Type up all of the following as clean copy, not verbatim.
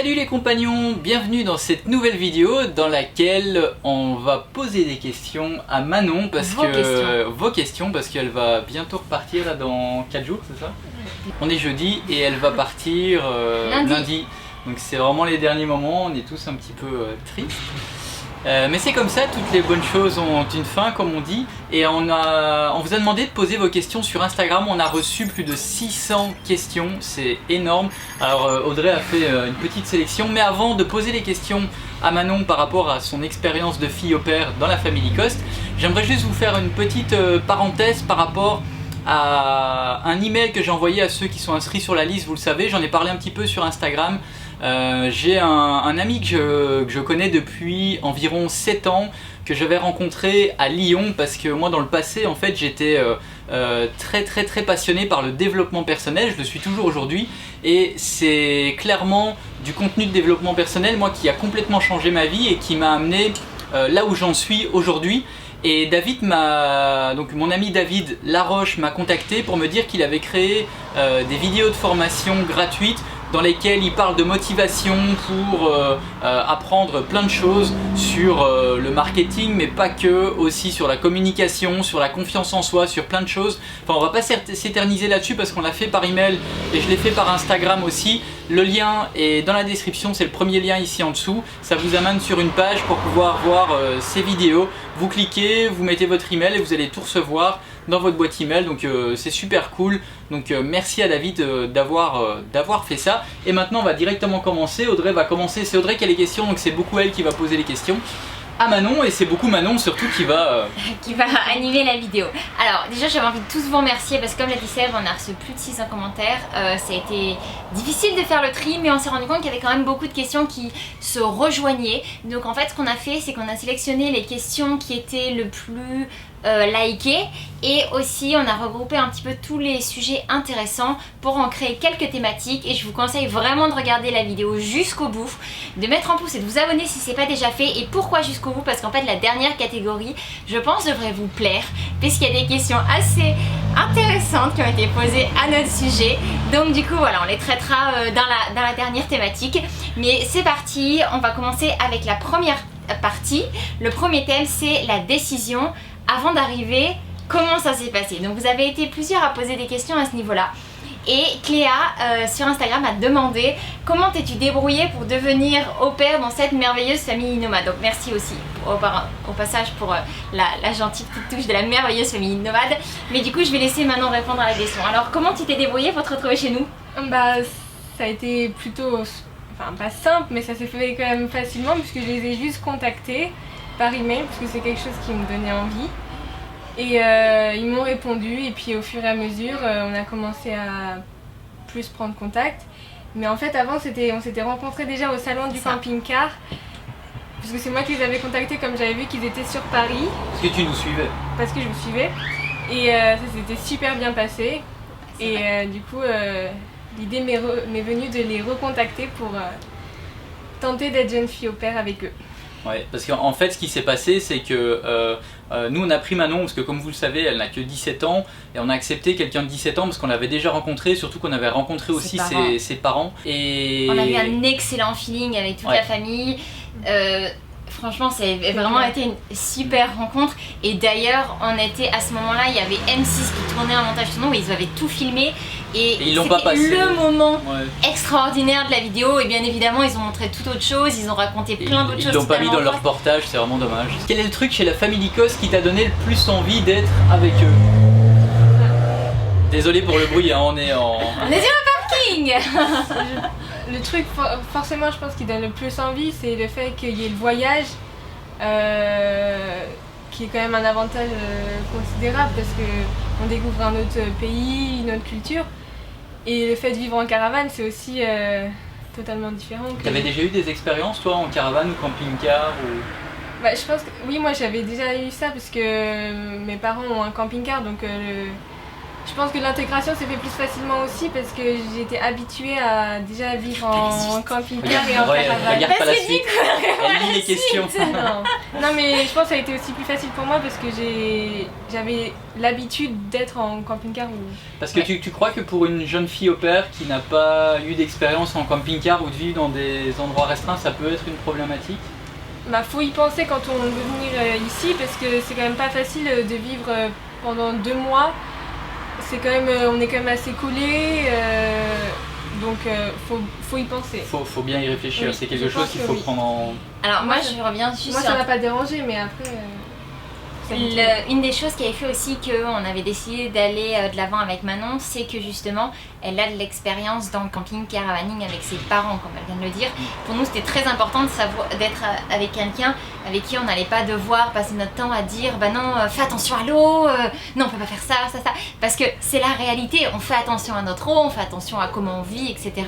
Salut les compagnons, bienvenue dans cette nouvelle vidéo dans laquelle on va poser des questions à Manon parce vos questions parce qu'elle va bientôt repartir là dans 4 jours, c'est ça? On est jeudi et elle va partir lundi. Donc c'est vraiment les derniers moments, on est tous un petit peu tristes. Mais c'est comme ça, toutes les bonnes choses ont une fin comme on dit. Et on vous a demandé de poser vos questions sur Instagram. On a reçu plus de 600 questions, c'est énorme. Alors Audrey a fait une petite sélection. Mais avant de poser les questions à Manon par rapport à son expérience de fille au père dans la Family Cost, j'aimerais juste vous faire une petite parenthèse par rapport à un email que j'ai envoyé à ceux qui sont inscrits sur la liste. Vous le savez, j'en ai parlé un petit peu sur Instagram. J'ai un ami que je connais depuis environ 7 ans, que j'avais rencontré à Lyon parce que moi dans le passé en fait j'étais très passionné par le développement personnel, je le suis toujours aujourd'hui et c'est clairement du contenu de développement personnel moi qui a complètement changé ma vie et qui m'a amené là où j'en suis aujourd'hui. Et donc mon ami David Laroche m'a contacté pour me dire qu'il avait créé des vidéos de formation gratuites dans lesquelles il parle de motivation pour apprendre plein de choses sur le marketing, mais pas que, aussi sur la communication, sur la confiance en soi, sur plein de choses. Enfin, on va pas s'éterniser là-dessus parce qu'on l'a fait par email et je l'ai fait par Instagram aussi. Le lien est dans la description, c'est le premier lien ici en dessous. Ça vous amène sur une page pour pouvoir voir ces vidéos. Vous cliquez, vous mettez votre email et vous allez tout recevoir dans votre boîte email, donc c'est super cool. Donc merci à David d'avoir fait ça. Et maintenant on va directement commencer. Audrey va commencer, c'est Audrey qui a les questions, donc c'est beaucoup elle qui va poser les questions à Manon, et c'est beaucoup Manon surtout qui va animer la vidéo. Alors déjà j'avais envie de tous vous remercier parce que comme l'a dit Seb, on a reçu plus de 600 commentaires. Ça a été difficile de faire le tri, mais on s'est rendu compte qu'il y avait quand même beaucoup de questions qui se rejoignaient. Donc en fait ce qu'on a fait, c'est qu'on a sélectionné les questions qui étaient le plus likées, et aussi on a regroupé un petit peu tous les sujets intéressants pour en créer quelques thématiques. Et je vous conseille vraiment de regarder la vidéo jusqu'au bout, de mettre un pouce et de vous abonner si c'est pas déjà fait. Et pourquoi jusqu'au bout? Parce qu'en fait la dernière catégorie, je pense, devrait vous plaire puisqu'il y a des questions assez intéressantes qui ont été posées à notre sujet. Donc du coup voilà, on les traitera dans la dernière thématique. Mais c'est parti, on va commencer avec la première partie. Le premier thème, c'est la décision. Avant d'arriver, comment ça s'est passé? Donc vous avez été plusieurs à poser des questions à ce niveau-là. Et Cléa sur Instagram a demandé comment t'es-tu débrouillée pour devenir au pair dans cette merveilleuse famille nomade. Donc merci aussi au passage pour la gentille petite touche de la merveilleuse famille nomade. Mais du coup je vais laisser Manon répondre à la question. Alors comment tu t'es débrouillée pour te retrouver chez nous? Bah ça a été plutôt, enfin pas simple, mais ça s'est fait quand même facilement puisque je les ai juste contactés par email parce que c'est quelque chose qui me donnait envie. Et ils m'ont répondu, et puis au fur et à mesure on a commencé à plus prendre contact. Mais en fait avant on s'était rencontrés déjà au salon du camping-car, parce que c'est moi qui les avais contactés comme j'avais vu qu'ils étaient sur Paris. Parce que tu nous suivais. Parce que je vous suivais. Et ça s'était super bien passé. Et du coup l'idée m'est venue de les recontacter pour tenter d'être jeune fille au pair avec eux. Ouais, parce qu'en fait ce qui s'est passé c'est que nous on a pris Manon parce que comme vous le savez elle n'a que 17 ans et on a accepté quelqu'un de 17 ans parce qu'on l'avait déjà rencontré, surtout qu'on avait rencontré aussi ses parents. Et on a eu un excellent feeling avec toute la famille. Franchement, ça a vraiment été une super rencontre. Et d'ailleurs, on était à ce moment-là, il y avait M6 qui tournait un montage tournant où ils avaient tout filmé. Et c'était le moment extraordinaire de la vidéo. Et bien évidemment, ils ont montré toute autre chose, ils ont raconté plein d'autres choses. Ils l'ont pas mis dans leur reportage, c'est vraiment dommage. Quel est le truc chez la Family Cost qui t'a donné le plus envie d'être avec eux? Désolé pour le bruit, hein, on est en... On est sur le parking. Le truc forcément je pense qui donne le plus envie, c'est le fait qu'il y ait le voyage, qui est quand même un avantage considérable parce qu'on découvre un autre pays, une autre culture. Et le fait de vivre en caravane, c'est aussi totalement différent. T'avais déjà eu des expériences toi en caravane ou camping-car ou... Bah, je pense que oui, moi j'avais déjà eu ça parce que mes parents ont un camping-car, donc je pense que l'intégration s'est fait plus facilement aussi parce que j'étais habituée à déjà vivre en camping-car et en caravane. Regarde pas la suite, elle lit les questions. Non mais je pense que ça a été aussi plus facile pour moi parce que j'avais l'habitude d'être en camping-car. Parce que tu crois que pour une jeune fille au pair qui n'a pas eu d'expérience en camping-car ou de vivre dans des endroits restreints, ça peut être une problématique? Bah faut y penser quand on veut venir ici parce que c'est quand même pas facile de vivre pendant 2 mois. C'est quand même, on est quand même assez collés, donc faut y penser. Faut bien y réfléchir, oui, c'est quelque chose qu'il faut prendre en... Alors moi je reviens juste moi sur... ça m'a pas dérangé mais après... Une des choses qui avait fait aussi qu'on avait décidé d'aller de l'avant avec Manon, c'est que justement elle a de l'expérience dans le camping caravaning avec ses parents, comme elle vient de le dire. Pour nous c'était très important d'être avec quelqu'un avec qui on n'allait pas devoir passer notre temps à dire bah non fais attention à l'eau, non on peut pas faire ça, parce que c'est la réalité, on fait attention à notre eau, on fait attention à comment on vit, etc.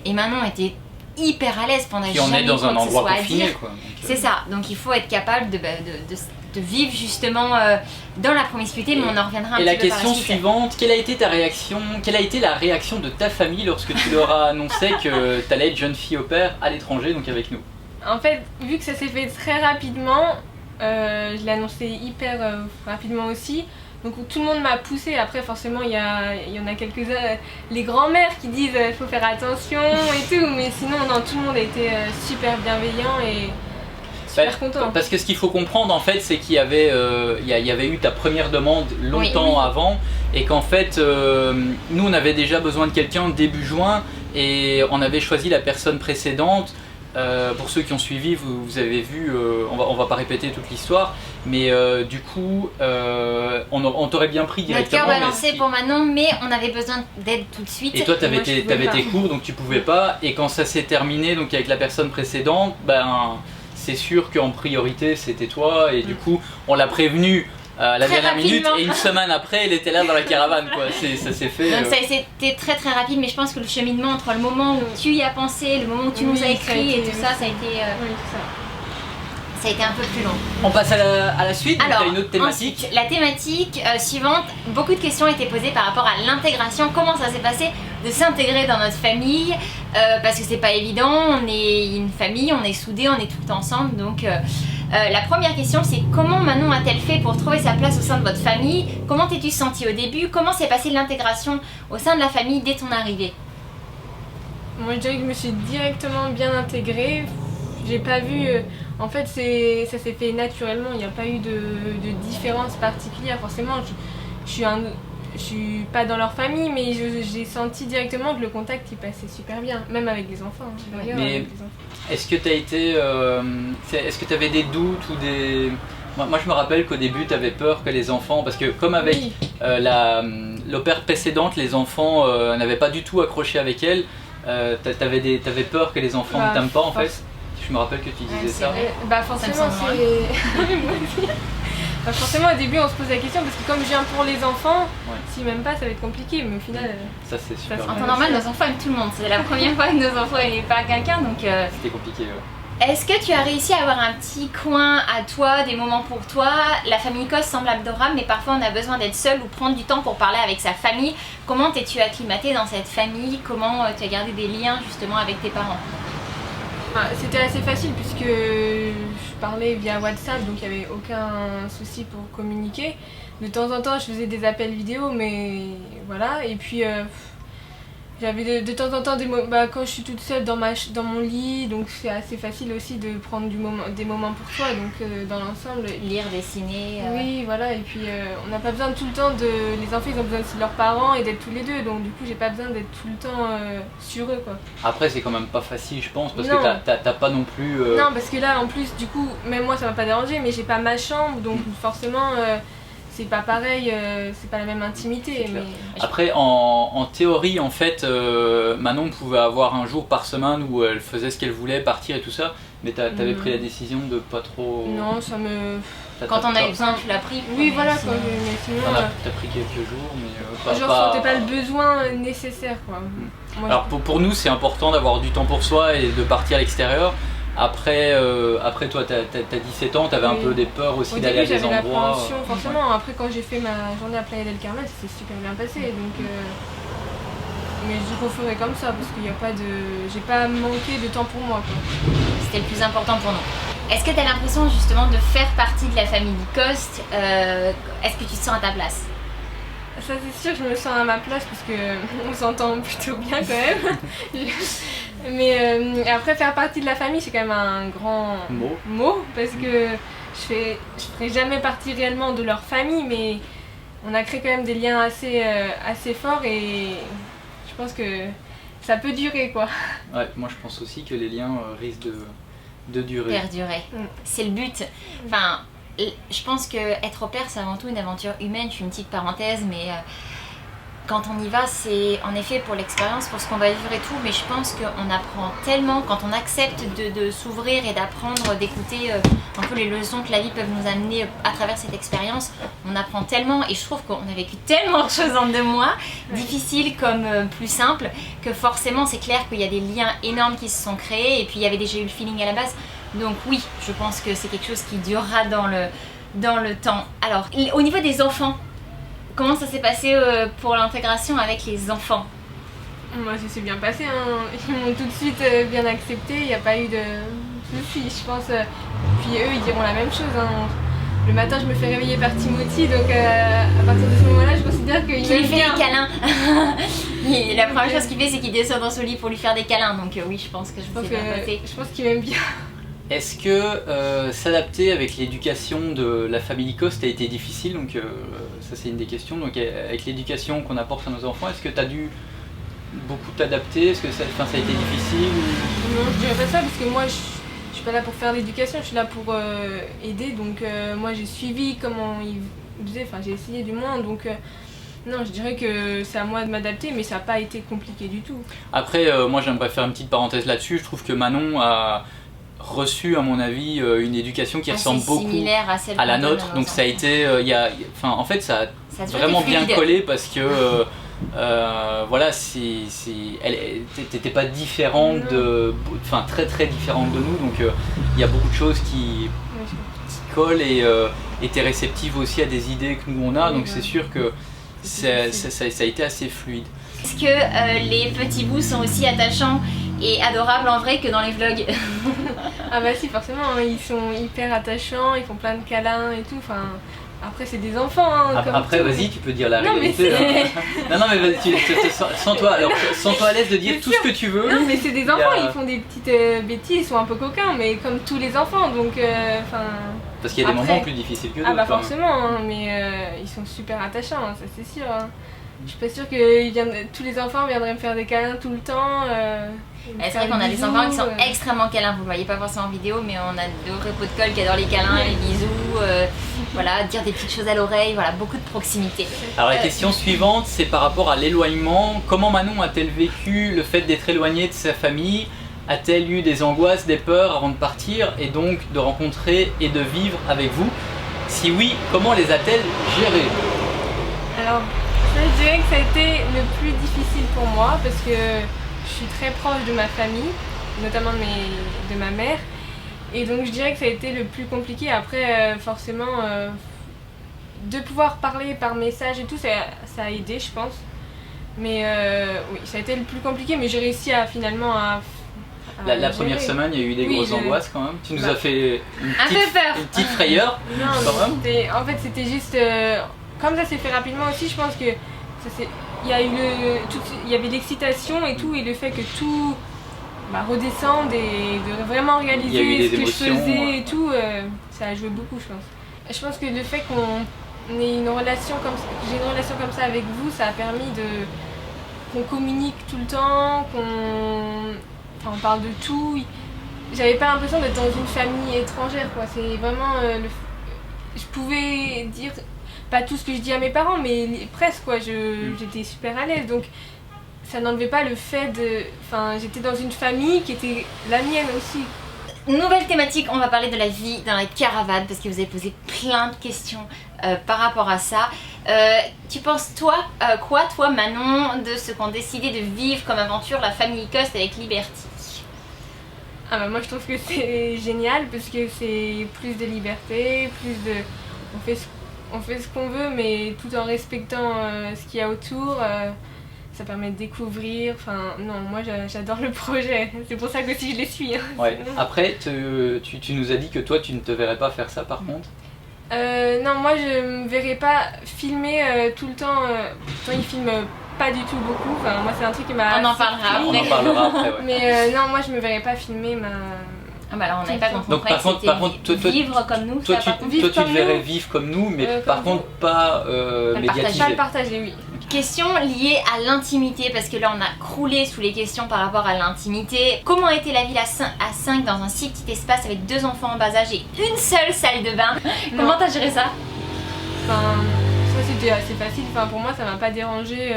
Et Manon était hyper à l'aise pendant Puis on est dans un endroit confiné quoi. C'est ça, donc il faut être capable de vivre justement dans la promiscuité, mais on en reviendra un petit peu par la suite. Et la question suivante, quelle a été ta réaction, quelle a été la réaction de ta famille lorsque tu leur as annoncé que tu allais être jeune fille au pair à l'étranger, donc avec nous? En fait, vu que ça s'est fait très rapidement, je l'ai annoncé hyper rapidement aussi. Donc tout le monde m'a poussé. Après forcément il y en a quelques-uns, les grands-mères qui disent faut faire attention et tout, mais sinon non, tout le monde a été super bienveillant et super content. Parce que ce qu'il faut comprendre en fait c'est qu'il y avait, eu ta première demande longtemps avant et qu'en fait nous on avait déjà besoin de quelqu'un début juin et on avait choisi la personne précédente. Pour ceux qui ont suivi, vous avez vu, on va pas répéter toute l'histoire, mais du coup, on t'aurait bien pris directement. Notre cœur balancé pour Manon, mais on avait besoin d'aide tout de suite. Et toi, t'avais tes cours, donc tu pouvais pas. Et quand ça s'est terminé, donc avec la personne précédente, ben c'est sûr qu'en priorité c'était toi. Et du coup, on l'a prévenu. La dernière minute et une semaine après elle était là dans la caravane quoi. Ça s'est fait. Donc ça a été très très rapide, mais je pense que le cheminement entre le moment où tu y as pensé, le moment où tu nous as écrit et tout ça, ça a été ça a été un peu plus long. On passe à la suite, donc alors, tu as une autre thématique. Ensuite, la thématique suivante, beaucoup de questions étaient posées par rapport à l'intégration. Comment ça s'est passé de s'intégrer dans notre famille, parce que c'est pas évident, on est une famille, on est soudés, on est tout le temps ensemble, donc la première question c'est comment Manon a-t-elle fait pour trouver sa place au sein de votre famille? Comment t'es-tu sentie au début? Comment s'est passée l'intégration au sein de la famille dès ton arrivée? Moi je dirais que je me suis directement bien intégrée. J'ai pas vu, en fait ça s'est fait naturellement, il n'y a pas eu de différence particulière. Forcément je suis pas dans leur famille, mais j'ai senti directement que le contact il passait super bien, même avec les enfants. Mais est-ce que est-ce que tu avais des doutes ou des... Moi je me rappelle qu'au début tu avais peur que les enfants, parce que comme avec l'opère précédente, les enfants n'avaient pas du tout accroché avec elle, t'avais peur que les enfants ne t'aiment pas en fait. Je me rappelle que tu disais ça. Bah forcément forcément au début on se pose la question parce que comme je viens pour les enfants, s'ils m'aiment pas ça va être compliqué, mais au final... Ça c'est super. En temps normal nos enfants aiment tout le monde, c'est la première fois que nos enfants n'aimaient pas quelqu'un donc... C'était compliqué Est-ce que tu as réussi à avoir un petit coin à toi, des moments pour toi? La famille Cos semble adorable, mais parfois on a besoin d'être seul ou prendre du temps pour parler avec sa famille. Comment t'es-tu acclimatée dans cette famille? Comment tu as gardé des liens justement avec tes parents? C'était assez facile puisque je parlais via WhatsApp, donc il n'y avait aucun souci pour communiquer. De temps en temps je faisais des appels vidéo, mais voilà. Et puis j'avais de temps en temps des quand je suis toute seule dans mon lit, donc c'est assez facile aussi de prendre des moments pour soi, donc dans l'ensemble... Lire, dessiner... Oui, voilà, et puis on n'a pas besoin tout le temps les enfants ils ont besoin aussi de leurs parents et d'être tous les deux, donc du coup j'ai pas besoin d'être tout le temps sur eux quoi. Après c'est quand même pas facile je pense, parce que t'as pas non plus... Non, parce que là en plus du coup, même moi ça m'a pas dérangé, mais j'ai pas ma chambre, donc forcément... c'est pas pareil, c'est pas la même intimité. Mais... Après, en théorie, en fait, Manon pouvait avoir un jour par semaine où elle faisait ce qu'elle voulait, partir et tout ça, mais t'avais pris la décision de pas trop... Non, ça me... Quand on a eu besoin, tu l'as pris? Oui, voilà, quoi, mais sinon... T'as pris quelques jours, mais... je ressentais pas le besoin nécessaire, quoi. Alors pour nous, c'est important d'avoir du temps pour soi et de partir à l'extérieur. Après toi, t'as 17 ans, t'avais un peu des peurs aussi d'aller à des endroits. J'avais l'appréhension, forcément. Ouais. Après, quand j'ai fait ma journée à Playa del Carmen, c'était super bien passé. Donc, mais je referai comme ça parce qu'il n'y a pas de. J'ai pas manqué de temps pour moi, quoi. C'était le plus important pour nous. Est-ce que tu as l'impression justement de faire partie de la famille Lacoste? Est-ce que tu te sens à ta place? Ça c'est sûr, je me sens à ma place parce que on s'entend plutôt bien quand même. Mais après faire partie de la famille c'est quand même un grand mot parce que je ferai jamais partie réellement de leur famille, mais on a créé quand même des liens assez forts et je pense que ça peut durer quoi. Ouais, moi je pense aussi que les liens risquent de durer. Perdurer. C'est le but. Enfin, je pense que être au pair c'est avant tout une aventure humaine. Je fais une petite parenthèse, mais quand on y va, c'est en effet pour l'expérience, pour ce qu'on va vivre et tout, mais je pense qu'on apprend tellement quand on accepte de s'ouvrir et d'apprendre, d'écouter un peu les leçons que la vie peut nous amener à travers cette expérience. On apprend tellement et je trouve qu'on a vécu tellement de choses en 2 mois, difficiles comme plus simples, que forcément c'est clair qu'il y a des liens énormes qui se sont créés et puis il y avait déjà eu le feeling à la base. Donc oui, je pense que c'est quelque chose qui durera dans le temps. Alors, au niveau des enfants, comment ça s'est passé pour l'intégration avec les enfants? Moi ça s'est bien passé, hein. Ils m'ont tout de suite bien accepté, il n'y a pas eu de soucis je pense. Puis eux ils diront la même chose, hein. Le matin je me fais réveiller par Timothy, donc à partir de ce moment-là je considère qu'il lui fait des câlins. La première chose qu'il fait c'est qu'il descend dans son lit pour lui faire des câlins, donc oui je pense que je pense qu'il m'aime bien. Est-ce que s'adapter avec l'éducation de la famille Lacoste a été difficile? Donc ça c'est une des questions. Donc avec l'éducation qu'on apporte à nos enfants, est-ce que tu as dû beaucoup t'adapter? Est-ce que ça a été difficile? Non, je dirais pas ça parce que moi je suis pas là pour faire l'éducation, je suis là pour aider. Donc moi j'ai suivi comment ils faisaient, enfin j'ai essayé du moins. Donc non, je dirais que c'est à moi de m'adapter, mais ça n'a pas été compliqué du tout. Après moi j'aimerais faire une petite parenthèse là-dessus. Je trouve que Manon a reçu à mon avis une éducation qui ressemble beaucoup à la nôtre, donc ça a été en fait ça a vraiment bien collé parce que voilà, t'étais pas différente très très différente de nous, donc il y a beaucoup de choses qui collent et t'es réceptive aussi à des idées que nous on a, donc c'est sûr que ça a été assez fluide. Est-ce que les petits bouts sont aussi attachants et adorables en vrai que dans les vlogs? Ah bah si, forcément, ils sont hyper attachants, ils font plein de câlins et tout, enfin... Après c'est des enfants, hein, après vas-y, tu peux dire la réalité. Non mais vas-y, sens-toi à l'aise de dire tout ce que tu veux. Non mais c'est des enfants, ils font des petites bêtises, ils sont un peu coquins, mais comme tous les enfants, donc parce qu'il y a des moments plus difficiles que d'autres. Ah bah forcément, hein, mais ils sont super attachants, hein, ça c'est sûr. Hein. Je suis pas sûre que tous les enfants viendraient me faire des câlins tout le temps. C'est vrai qu'on a des enfants qui sont extrêmement câlins, vous ne voyez pas forcément en vidéo, mais on a de vrais pots de colle qui adorent les câlins, les bisous, voilà, dire des petites choses à l'oreille, voilà, beaucoup de proximité. Alors la question suivante, c'est par rapport à l'éloignement. Comment Manon a-t-elle vécu le fait d'être éloignée de sa famille? A-t-elle eu des angoisses, des peurs avant de partir et donc de rencontrer et de vivre avec vous? Si oui, comment les a-t-elle gérées? Alors, je dirais que ça a été le plus difficile pour moi parce que je suis très proche de ma famille, notamment de ma mère, et donc je dirais que ça a été le plus compliqué. Après forcément de pouvoir parler par message et tout, ça a aidé je pense, mais oui ça a été le plus compliqué, mais j'ai réussi finalement à la première semaine il y a eu des grosses angoisses quand même, tu nous as fait une petite frayeur. Non, en fait c'était juste comme ça s'est fait rapidement aussi, je pense que il y avait l'excitation et tout, et le fait que tout redescende et de vraiment réaliser ce que je faisais et tout, ça a joué beaucoup je pense. Je pense que le fait qu'on ait une relation comme ça, j'ai une relation comme ça avec vous, ça a permis qu'on communique tout le temps, on parle de tout. J'avais pas l'impression d'être dans une famille étrangère quoi, c'est vraiment je pouvais dire pas tout ce que je dis à mes parents, mais presque quoi, j'étais super à l'aise, donc ça n'enlevait pas le fait j'étais dans une famille qui était la mienne aussi. Nouvelle thématique, on va parler de la vie dans la caravane, parce que vous avez posé plein de questions par rapport à ça. Tu penses toi Manon, de ce qu'ont décidé de vivre comme aventure la famille Lacoste avec Liberty? Ah bah moi je trouve que c'est génial parce que c'est plus de liberté, on fait ce qu'on veut mais tout en respectant ce qu'il y a autour. Ça permet de découvrir, enfin non, moi j'adore le projet, c'est pour ça que aussi je les suis. Hein. Ouais. Après, tu nous as dit que toi tu ne te verrais pas faire ça par contre. Non, moi je me verrais pas filmer tout le temps, pourtant ils filment pas du tout beaucoup, enfin moi c'est un truc qui m'a... On en parlera après. On en parlera après, ouais. Mais non, moi je me verrais pas filmer ma... Ah bah alors on n'avait pas compris. Donc par contre, toi, vivre comme nous, toi, ça par contre. toi tu te verrais vivre comme nous, mais par contre pas médiatiser. Pas le partager, oui. Question liée à l'intimité, parce que là on a croulé sous les questions par rapport à l'intimité. Comment était la ville à 5 dans un si petit espace avec 2 enfants en bas âge et une seule salle de bain? Comment t'as géré ça? Enfin, ça c'était assez facile, enfin, pour moi ça m'a pas dérangé.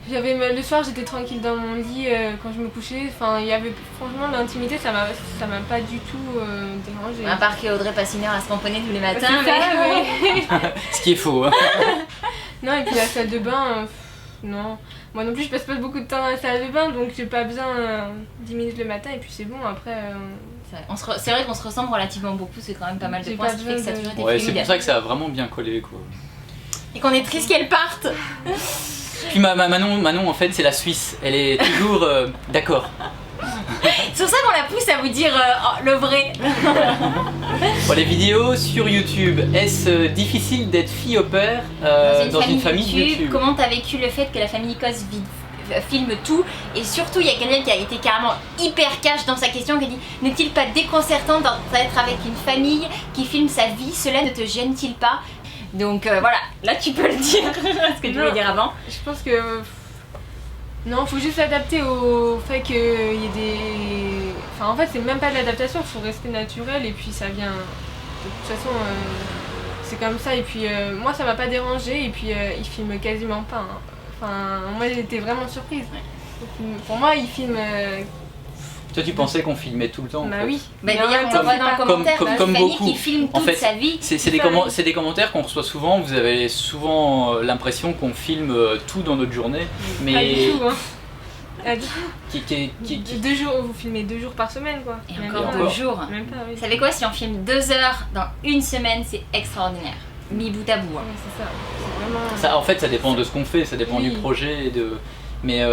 Le soir j'étais tranquille dans mon lit quand je me couchais, enfin il y avait franchement l'intimité, ça m'a pas du tout dérangé. À part qu'Audrey Passiner a se tamponner tous les matins. Ce qui est faux. Hein. Non, et puis la salle de bain, non. Moi non plus je passe pas beaucoup de temps dans la salle de bain, donc j'ai pas besoin 10 minutes le matin et puis c'est bon après... C'est vrai qu'on se ressemble relativement beaucoup, c'est quand même pas mal de points, ce qui fait que ça a toujours été ouais, fluide. c'est pour ça que ça a vraiment bien collé quoi. Et qu'on est triste qu'elle parte. Puis Manon en fait c'est la Suisse, elle est toujours d'accord. C'est pour ça qu'on la pousse à vous dire le vrai. Bon, les vidéos sur YouTube, est-ce difficile d'être fille au père dans une famille YouTube? Comment t'as vécu le fait que la famille Cos filme tout? Et surtout il y a quelqu'un qui a été carrément hyper cash dans sa question qui a dit: n'est-il pas déconcertant d'être avec une famille qui filme sa vie? Cela ne te gêne-t-il pas? Donc voilà, là tu peux le dire, ce que tu voulais dire avant. Je pense que... Non, faut juste s'adapter au fait qu'il y ait des... Enfin en fait c'est même pas de l'adaptation, faut rester naturel et puis ça vient... De toute façon c'est comme ça et puis moi ça m'a pas dérangé et puis ils filment quasiment pas. Hein. Enfin moi j'étais vraiment surprise. Pour moi ils filment... Toi tu pensais qu'on filmait tout le temps? Bah oui. Bah d'ailleurs on le voit dans le commentaire, comme beaucoup. Qui filme toute sa vie. C'est des commentaires qu'on reçoit souvent, vous avez souvent l'impression qu'on filme tout dans notre journée. Mais... Pas du tout hein. 2 jours, vous filmez 2 jours par semaine quoi. Et encore 2 jours. Même pas, oui. Vous savez quoi, si on filme 2 heures dans une semaine, c'est extraordinaire. Mis bout à bout. Hein. Oui, c'est ça. C'est vraiment... Ça, en fait ça dépend de ce qu'on fait, ça dépend du projet et de... Mais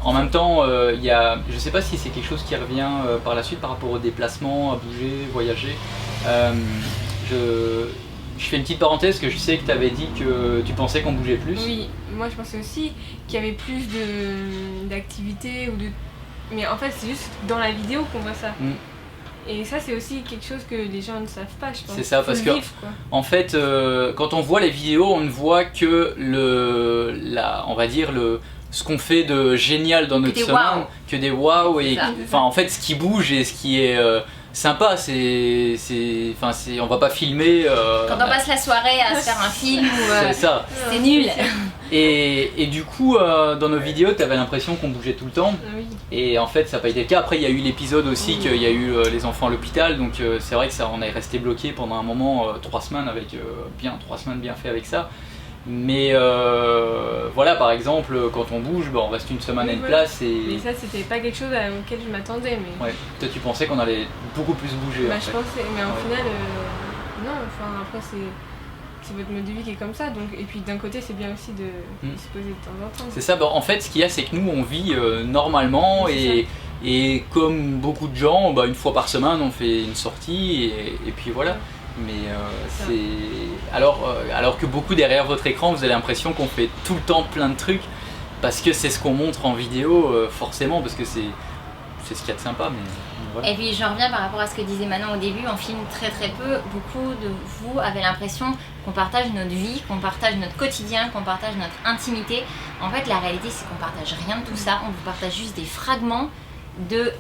en même temps, y a, je sais pas si c'est quelque chose qui revient par la suite par rapport au déplacement, à bouger, voyager. Je fais une petite parenthèse que je sais que tu avais dit que tu pensais qu'on bougeait plus. Oui, moi je pensais aussi qu'il y avait plus d'activités ou de... Mais en fait c'est juste dans la vidéo qu'on voit ça. Et ça c'est aussi quelque chose que les gens ne savent pas, je pense. C'est ça, parce que en fait, quand on voit les vidéos, on ne voit que on va dire ce qu'on fait de génial dans notre semaine, que des waouh, et enfin en fait ce qui bouge et ce qui est sympa, on va pas filmer. Quand on passe la soirée à se faire un film, c'est ça. C'est nul. Et du coup, dans nos vidéos, tu avais l'impression qu'on bougeait tout le temps. Oui. Et en fait, ça n'a pas été le cas. Après, il y a eu l'épisode aussi qu'il y a eu les enfants à l'hôpital. Donc c'est vrai que ça, on est resté bloqué pendant un moment, 3 semaines avec 3 semaines bien fait avec ça. Mais voilà, par exemple, quand on bouge, on reste une semaine à une place et... Mais ça, c'était pas quelque chose auquel je m'attendais. Mais... Ouais, toi tu pensais qu'on allait beaucoup plus bouger. Bah, je pensais, mais au final, non, enfin après c'est votre mode de vie qui est comme ça, donc, et puis d'un côté c'est bien aussi de se poser de temps en temps. C'est ça, en fait ce qu'il y a c'est que nous on vit normalement et comme beaucoup de gens, une fois par semaine on fait une sortie et puis voilà. Mais alors que beaucoup derrière votre écran vous avez l'impression qu'on fait tout le temps plein de trucs parce que c'est ce qu'on montre en vidéo forcément parce que c'est ce qu'il y a de sympa. Mais voilà. Et puis j'en reviens par rapport à ce que disait Manon au début, on filme très peu, beaucoup de vous avez l'impression qu'on partage notre vie, qu'on partage notre quotidien, qu'on partage notre intimité. En fait la réalité c'est qu'on partage rien de tout ça, on vous partage juste des fragments de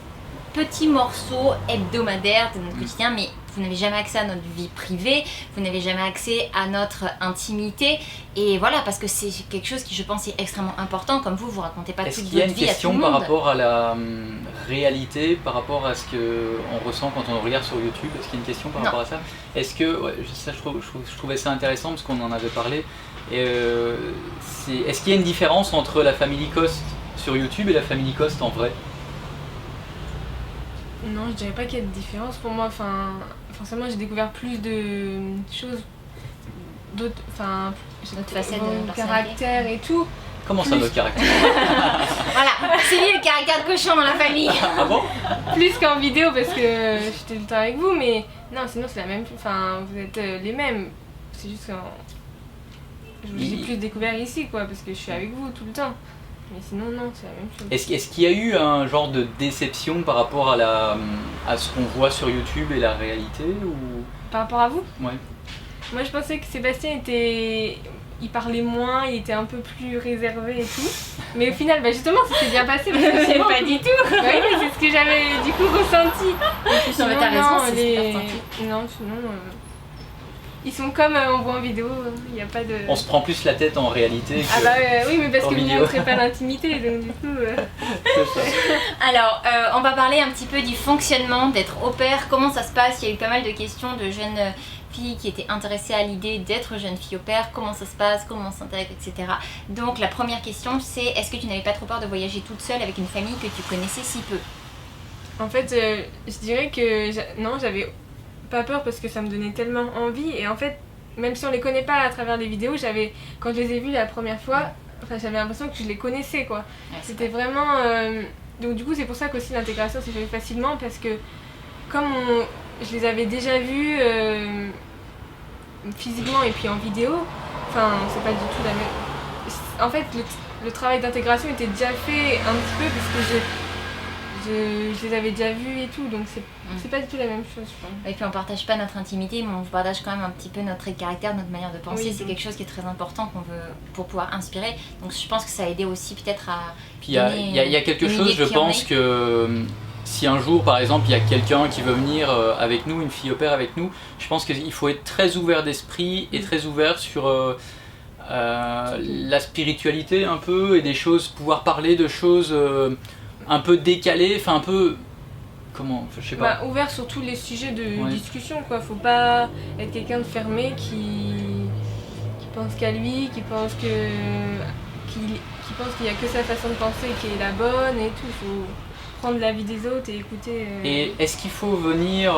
petits morceaux hebdomadaires de notre quotidien, mais vous n'avez jamais accès à notre vie privée, vous n'avez jamais accès à notre intimité, et voilà, parce que c'est quelque chose qui je pense est extrêmement important, comme vous racontez pas toute votre vie à tout le monde. Est-ce qu'il y a une question par rapport à la réalité, par rapport à ce qu'on ressent quand on regarde sur YouTube? Est-ce qu'il y a une question par rapport à ça? Est-ce que, je trouvais ça intéressant parce qu'on en avait parlé, est-ce qu'il y a une différence entre la Family Cost sur YouTube et la Family Cost en vrai? Non, je dirais pas qu'il y a de différence pour moi. Enfin, forcément, j'ai découvert plus de choses, d'autres facettes de caractère et tout. Comment ça, notre caractère? Voilà, c'est lui le caractère de cochon dans la famille. Ah bon? Plus qu'en vidéo parce que j'étais tout le temps avec vous, mais non, sinon c'est la même. Enfin, vous êtes les mêmes. C'est juste que j'ai plus découvert ici, quoi, parce que je suis avec vous tout le temps. Mais sinon, non, c'est la même chose. Est-ce qu'il y a eu un genre de déception par rapport à ce qu'on voit sur YouTube et la réalité ou... Par rapport à vous? Ouais. Moi, je pensais que Sébastien il parlait moins, il était un peu plus réservé et tout. Mais au final, justement, ça s'est bien passé. Parce que C'est pas du tout. Oui, mais c'est ce que j'avais du coup ressenti. Et puis, Non, mais t'as raison, c'est super senti. Non, sinon, ils sont comme on voit en vidéo, il n'y a pas de... On se prend plus la tête en réalité que... Ah bah oui, mais parce en que vous ne vidéo. montrez pas l'intimité, donc du coup... C'est ça. Alors, on va parler un petit peu du fonctionnement d'être au pair. Comment ça se passe? Il y a eu pas mal de questions de jeunes filles qui étaient intéressées à l'idée d'être jeune fille au pair. Comment ça se passe? Comment on s'intègre, etc. Donc, la première question, c'est est-ce que tu n'avais pas trop peur de voyager toute seule avec une famille que tu connaissais si peu? En fait, je dirais que non, j'avais pas peur parce que ça me donnait tellement envie. Et en fait, même si on les connaît pas à travers les vidéos, quand je les ai vus la première fois, j'avais l'impression que je les connaissais, quoi. Ouais, c'était vraiment... Donc du coup, c'est pour ça qu'aussi l'intégration s'est fait facilement parce que comme je les avais déjà vus physiquement et puis en vidéo, enfin, c'est pas du tout la même... En fait, le travail d'intégration était déjà fait un petit peu parce que je les avais déjà vus et tout, donc c'est pas du tout la même chose, je pense. Et puis on partage pas notre intimité, mais on partage quand même un petit peu notre trait de caractère, notre manière de penser. Oui, c'est quelque chose qui est très important qu'on veut pour pouvoir inspirer. Donc je pense que ça a aidé aussi peut-être à... Puis il y a quelque chose, je pense que si un jour par exemple il y a quelqu'un qui veut venir avec nous, une fille au pair avec nous, je pense qu'il faut être très ouvert d'esprit et très ouvert sur la spiritualité un peu et des choses, pouvoir parler de choses un peu décalées, enfin un peu... Comment, je sais pas. Ouvert sur tous les sujets de discussion, quoi. Faut pas être quelqu'un de fermé qui pense qu'à lui, qui pense qu'il y a que sa façon de penser qui est la bonne et tout. Faut prendre l'avis des autres et écouter. Et est-ce qu'il faut venir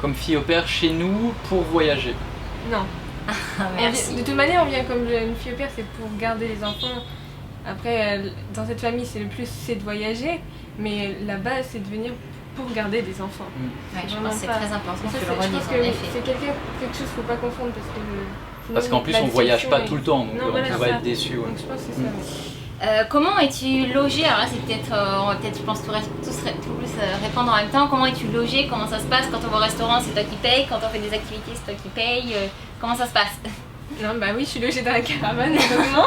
comme fille au pair chez nous pour voyager? Non. Merci. De toute manière, on vient comme une fille au pair, c'est pour garder les enfants. Après, dans cette famille, c'est le plus, c'est de voyager. Mais la base, c'est de venir pour garder des enfants. Ouais, je pense que c'est très important que tu le je redises, pense en que effet. c'est quelque chose qu'il ne faut pas confondre Parce qu'en plus, on voyage pas tout le temps, donc on va être déçus. Donc je pense que c'est ça. Comment es-tu logé? Alors là, c'est peut-être, on va peut-être, je pense, tous répondre en même temps. Comment es-tu logé? Comment ça se passe? Quand on va au restaurant, c'est toi qui payes. Quand on fait des activités, c'est toi qui payes. Comment ça se passe? Non, bah oui, je suis logée dans la caravane, évidemment.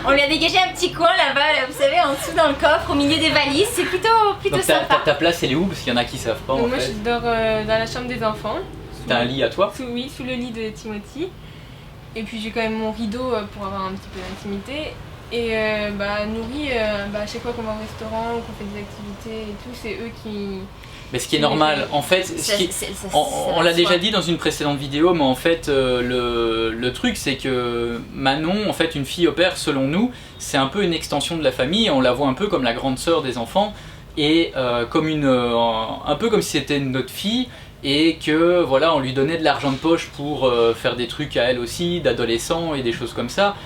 On lui a dégagé un petit coin là-bas, là, vous savez, en dessous dans le coffre, au milieu des valises. C'est plutôt donc sympa. Ta place, elle est où? Parce qu'il y en a qui savent pas. Donc en moi, fait. je dors dans la chambre des enfants. T'as un lit à toi? Sous le lit de Timothy. Et puis j'ai quand même mon rideau pour avoir un petit peu d'intimité. Et nourri, à chaque fois qu'on va au restaurant, qu'on fait des activités et tout, c'est eux qui... Mais ce qui est normal, en fait, on l'a déjà dit dans une précédente vidéo, mais en fait le truc c'est que Manon, en fait une fille au pair selon nous, c'est un peu une extension de la famille, on la voit un peu comme la grande sœur des enfants, et comme un peu comme si c'était notre fille, et que voilà, on lui donnait de l'argent de poche pour faire des trucs à elle aussi, d'adolescents et des choses comme ça.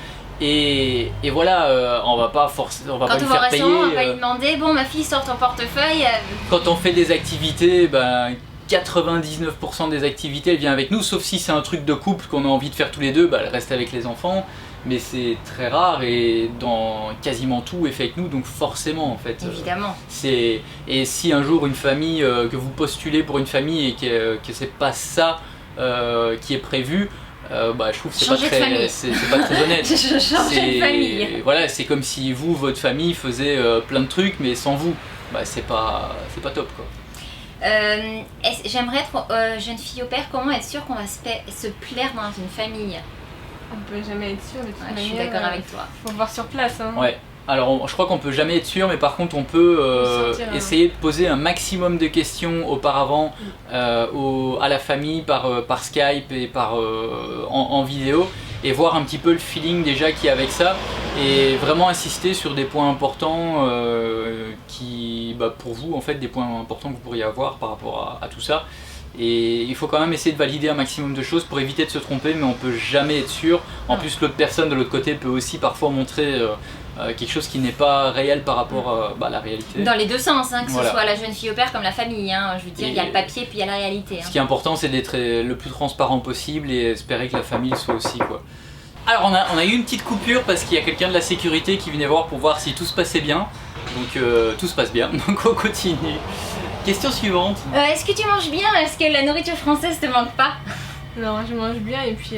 Et voilà, on va pas forcer, on va pas lui faire payer. Quand on va au restaurant, on va lui demander, bon ma fille sort ton portefeuille. Quand on fait des activités, 99% des activités elle vient avec nous, sauf si c'est un truc de couple qu'on a envie de faire tous les deux, elle reste avec les enfants. Mais c'est très rare et dans quasiment tout est fait avec nous, donc forcément en fait. Évidemment. Et si un jour une famille, que vous postulez pour une famille et que c'est pas ça qui est prévu, je trouve que c'est pas très honnête. Changer de famille. Voilà, c'est comme si vous, votre famille faisait plein de trucs mais sans vous. C'est pas top quoi. J'aimerais être jeune fille au pair. Comment être sûr qu'on va se plaire dans une famille? On peut jamais être sûr de toute manière. Je suis d'accord avec toi. Faut voir sur place. Hein. Ouais. Alors je crois qu'on peut jamais être sûr, mais par contre on peut essayer de poser un maximum de questions auparavant à la famille par Skype et en vidéo. et voir un petit peu le feeling déjà qu'il y a avec ça et vraiment insister sur des points importants qui, pour vous en fait, des points importants que vous pourriez avoir par rapport à tout ça. Et il faut quand même essayer de valider un maximum de choses pour éviter de se tromper, mais on peut jamais être sûr. En plus, l'autre personne de l'autre côté peut aussi parfois montrer quelque chose qui n'est pas réel par rapport à la réalité. Dans les deux sens, hein, que voilà. ce soit la jeune fille au père comme la famille. Hein. Je veux dire, il y a le papier puis il y a la réalité. Ce qui est important, c'est d'être le plus transparent possible et espérer que la famille soit aussi, quoi. Alors on a eu une petite coupure parce qu'il y a quelqu'un de la sécurité qui venait voir pour voir si tout se passait bien. Donc tout se passe bien, donc on continue. Question suivante. Est-ce que tu manges bien? Est-ce que la nourriture française te manque pas? Non, je mange bien et puis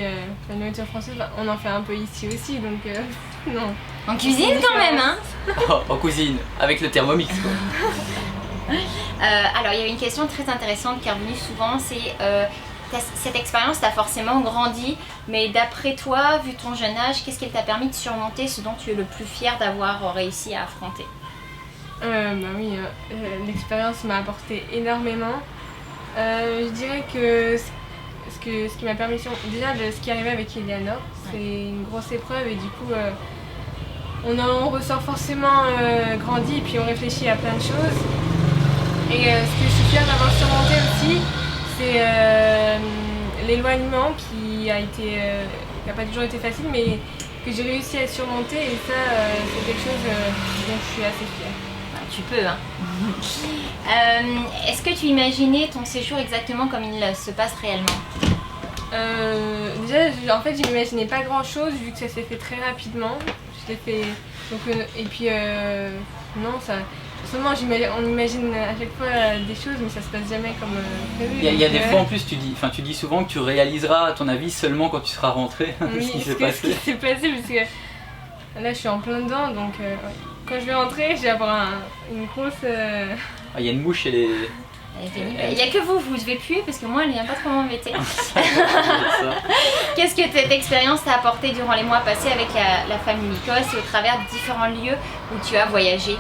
la nourriture française, on en fait un peu ici aussi, donc non. En cuisine quand même, hein? En cuisine, avec le Thermomix, quoi. Alors il y avait une question très intéressante qui est revenue souvent, c'est cette expérience t'a forcément grandi, mais d'après toi, vu ton jeune âge, qu'est-ce qu'elle t'a permis de surmonter ce dont tu es le plus fier d'avoir réussi à affronter? Oui, l'expérience m'a apporté énormément. Je dirais que ce qui m'a permis, déjà ce qui est arrivé avec Eleanor, c'est une grosse épreuve et du coup on en ressort forcément grandi et puis on réfléchit à plein de choses. Et ce que je suis fière d'avoir surmonté aussi, c'est l'éloignement qui n'a pas toujours été facile, mais que j'ai réussi à surmonter et ça c'est quelque chose dont je suis assez fière. Tu peux, hein. Est-ce que tu imaginais ton séjour exactement comme il se passe réellement? Déjà, en fait, je n'imaginais pas grand-chose vu que ça s'est fait très rapidement. Je l'ai fait. Donc, et puis, non, ça. Seulement, on imagine à chaque fois des choses, mais ça se passe jamais comme prévu. Il y a des fois en plus, tu dis souvent que tu réaliseras à ton avis seulement quand tu seras rentré oui, ce qui s'est passé. Ce qui s'est passé, parce que là, je suis en plein dedans, donc. Quand je vais rentrer, je vais avoir une grosse... Il y a une mouche et les... Il n'y a que vous devez puer parce que moi elle vient pas trop m'embêter. Qu'est-ce que cette expérience t'a apporté durant les mois passés avec la famille Mikos et au travers de différents lieux où tu as voyagé?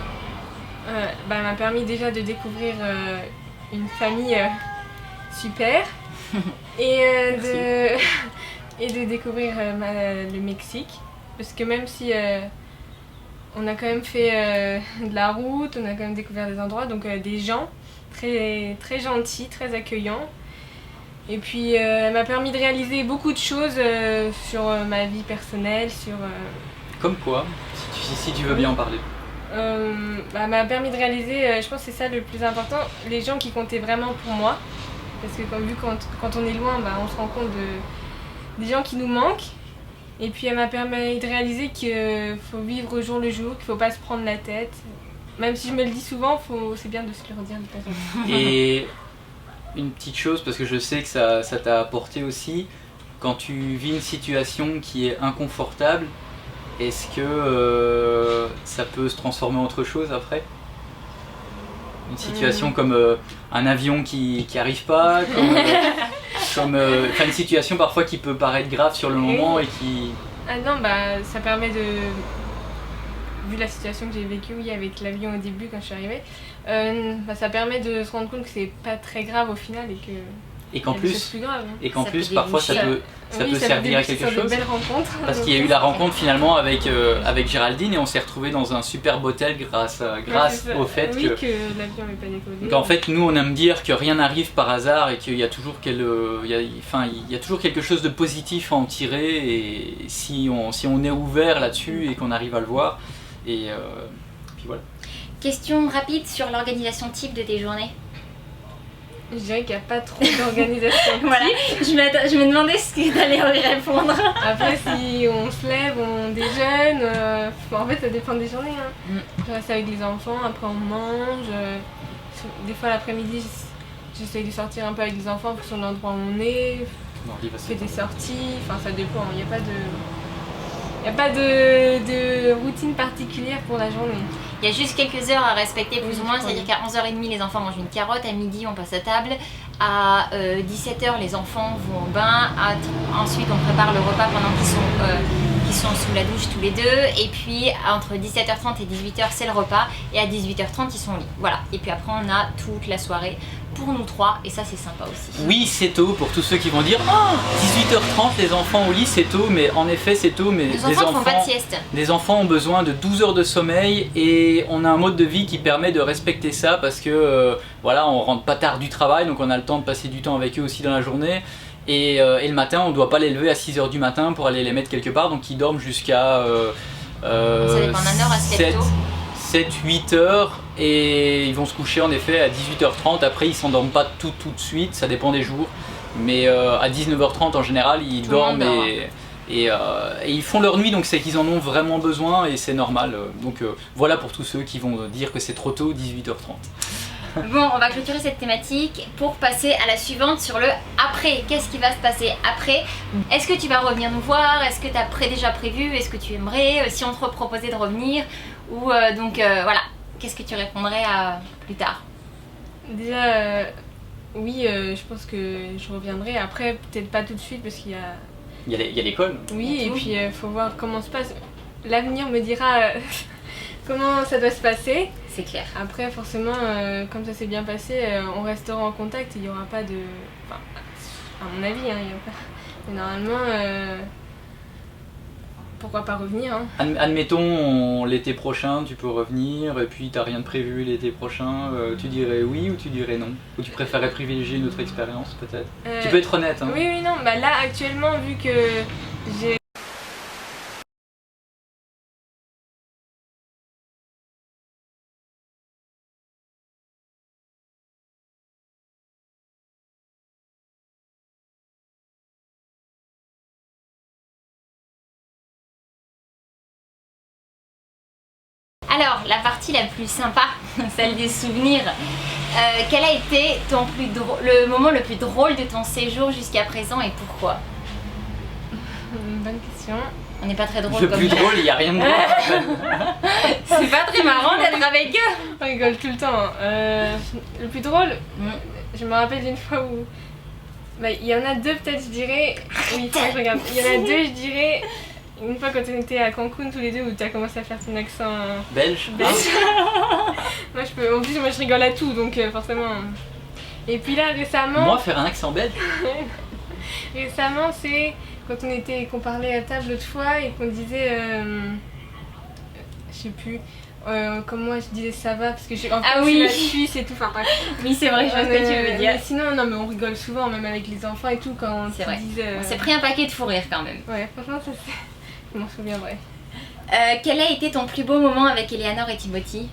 Elle m'a permis déjà de découvrir une famille super et de découvrir le Mexique, parce que même si... on a quand même fait de la route, on a quand même découvert des endroits, donc des gens très, très gentils, très accueillants. Et puis elle m'a permis de réaliser beaucoup de choses sur ma vie personnelle, sur... Comme quoi, si tu veux bien en parler. Elle m'a permis de réaliser, je pense que c'est ça le plus important, les gens qui comptaient vraiment pour moi. Parce que quand on est loin, on se rend compte des gens qui nous manquent. Et puis elle m'a permis de réaliser qu'il faut vivre au jour le jour, qu'il ne faut pas se prendre la tête. Même si je me le dis souvent, c'est bien de se le redire de temps en temps. Et une petite chose, parce que je sais que ça t'a apporté aussi, quand tu vis une situation qui est inconfortable, est-ce que ça peut se transformer en autre chose après? Une situation comme un avion qui arrive pas, comme une situation parfois qui peut paraître grave sur le moment et qui... Ah non, ça permet de... Vu la situation que j'ai vécue avec l'avion au début quand je suis arrivée, ça permet de se rendre compte que c'est pas très grave au final et qu'en plus, plus grave, hein. Et qu'en plus parfois ça peut servir à quelque chose. Parce qu'il y a eu la rencontre finalement avec Géraldine et on s'est retrouvés dans un superbe hôtel grâce au fait que l'avion n'est pas décollé. Donc en fait nous on aime dire que rien n'arrive par hasard et qu'il y a toujours il y a toujours quelque chose de positif à en tirer, et si on est ouvert là-dessus et qu'on arrive à le voir, et puis voilà. Question rapide sur l'organisation type de tes journées. Je dirais qu'il n'y a pas trop d'organisation. Voilà, je me demandais ce que tu allais y répondre. Après, si on se lève, on déjeune, en fait ça dépend des journées. Hein. Je reste avec les enfants, après on mange. Des fois l'après-midi, j'essaye de sortir un peu avec les enfants en fonction de l'endroit où on est. On fait des sorties, enfin ça dépend, il n'y a pas de routine particulière pour la journée. Il y a juste quelques heures à respecter plus ou moins, c'est-à-dire qu'à 11h30 les enfants mangent une carotte, à midi on passe à table, à 17h les enfants vont au bain, ensuite on prépare le repas pendant qui sont sous la douche tous les deux. Et puis entre 17h30 et 18h, c'est le repas. Et à 18h30, ils sont au lit. Voilà. Et puis après, on a toute la soirée pour nous trois. Et ça, c'est sympa aussi. Oui, c'est tôt pour tous ceux qui vont dire oh, 18h30, les enfants au lit, c'est tôt. Mais en effet, c'est tôt. Mais Les enfants ne font pas de sieste. Les enfants ont besoin de 12 heures de sommeil. Et on a un mode de vie qui permet de respecter ça parce que voilà, on rentre pas tard du travail. Donc on a le temps de passer du temps avec eux aussi dans la journée. Et le matin, on ne doit pas les lever à 6h du matin pour aller les mettre quelque part. Donc ils dorment jusqu'à ça dépend d'un heure à 7-8 heures. Et ils vont se coucher en effet à 18h30. Après, ils s'endorment pas tout de suite. Ça dépend des jours. Mais à 19h30 en général, ils dorment et ils font leur nuit. Donc c'est qu'ils en ont vraiment besoin et c'est normal. Donc voilà pour tous ceux qui vont dire que c'est trop tôt, 18h30. Bon, on va clôturer cette thématique pour passer à la suivante sur le après. Qu'est-ce qui va se passer après? Est-ce que tu vas revenir nous voir? Est-ce que tu as déjà prévu? Est-ce que tu aimerais? Si on te proposait de revenir? Ou voilà, qu'est-ce que tu répondrais à plus tard? Déjà, oui, je pense que je reviendrai. Après, peut-être pas tout de suite parce qu'il y a... Il y a l'école. Oui, et puis il faut voir comment se passe. L'avenir me dira comment ça doit se passer. C'est clair. Après, forcément, comme ça s'est bien passé, on restera en contact. Il n'y aura pas de... Enfin, à mon avis, hein, il n'y a pas... Mais normalement, pourquoi pas revenir hein. Admettons, l'été prochain, tu peux revenir, et puis tu n'as rien de prévu l'été prochain. Tu dirais oui ou tu dirais non? Ou tu préférerais privilégier une autre expérience, peut-être? Tu peux être honnête. Hein. Oui, non. Bah là, actuellement, vu que j'ai... Alors, la partie la plus sympa, celle des souvenirs. Quel a été le moment le plus drôle de ton séjour jusqu'à présent et pourquoi? Bonne question. On n'est pas très drôle Le comme plus ça. drôle, il n'y a rien de drôle. C'est pas très marrant d'être avec eux. On rigole tout le temps. Le plus drôle, je me rappelle d'une fois où... Bah, il y en a deux peut-être, je dirais... Oui, je regarde. Il y en a deux, je dirais... Une fois quand on était à Cancun tous les deux où tu as commencé à faire ton accent Belge. Moi je peux, en plus moi je rigole à tout donc forcément. Et puis là récemment... Moi faire un accent belge? Récemment c'est quand qu'on parlait à table l'autre fois et qu'on disait... je sais plus... comme moi je disais ça va parce que je suis la Suisse et tout. Enfin, oui c'est vrai, je vois ce que tu veux dire. Mais sinon non mais on rigole souvent même avec les enfants et tout quand c'est vrai. Disent, on s'est pris un paquet de fou rire quand même. Ouais franchement ça c'est... Je m'en souviendrai. Quel a été ton plus beau moment avec Eleanor et Timothy?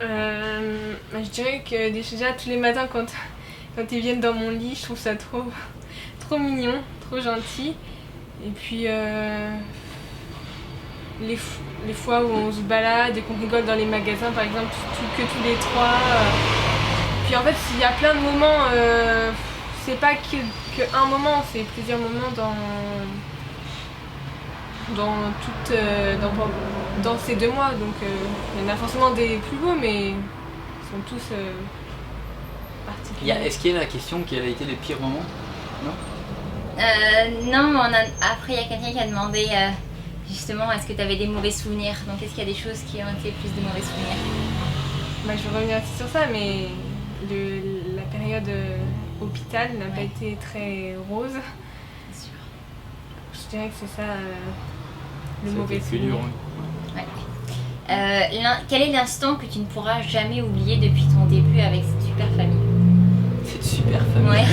Je dirais que déjà tous les matins quand ils viennent dans mon lit, je trouve ça trop mignon, trop gentil. Et puis les fois où on se balade et qu'on rigole dans les magasins par exemple, que tous les trois. Puis en fait il y a plein de moments, c'est pas que un moment, c'est plusieurs moments dans ces 2 mois, donc il y en a forcément des plus beaux, mais ils sont tous particuliers. Est-ce qu'il y a la question quels a été les pires moments? Non. Non, mais après il y a quelqu'un qui a demandé justement est-ce que tu avais des mauvais souvenirs, donc est-ce qu'il y a des choses qui ont été plus de mauvais souvenirs? Bah, je vais revenir aussi sur ça, mais la période hôpital n'a pas été très rose. Je dirais que c'est ça le mauvais souvenir. Ouais. Quel est l'instant que tu ne pourras jamais oublier depuis ton début avec cette super famille? Cette super famille. Ouais.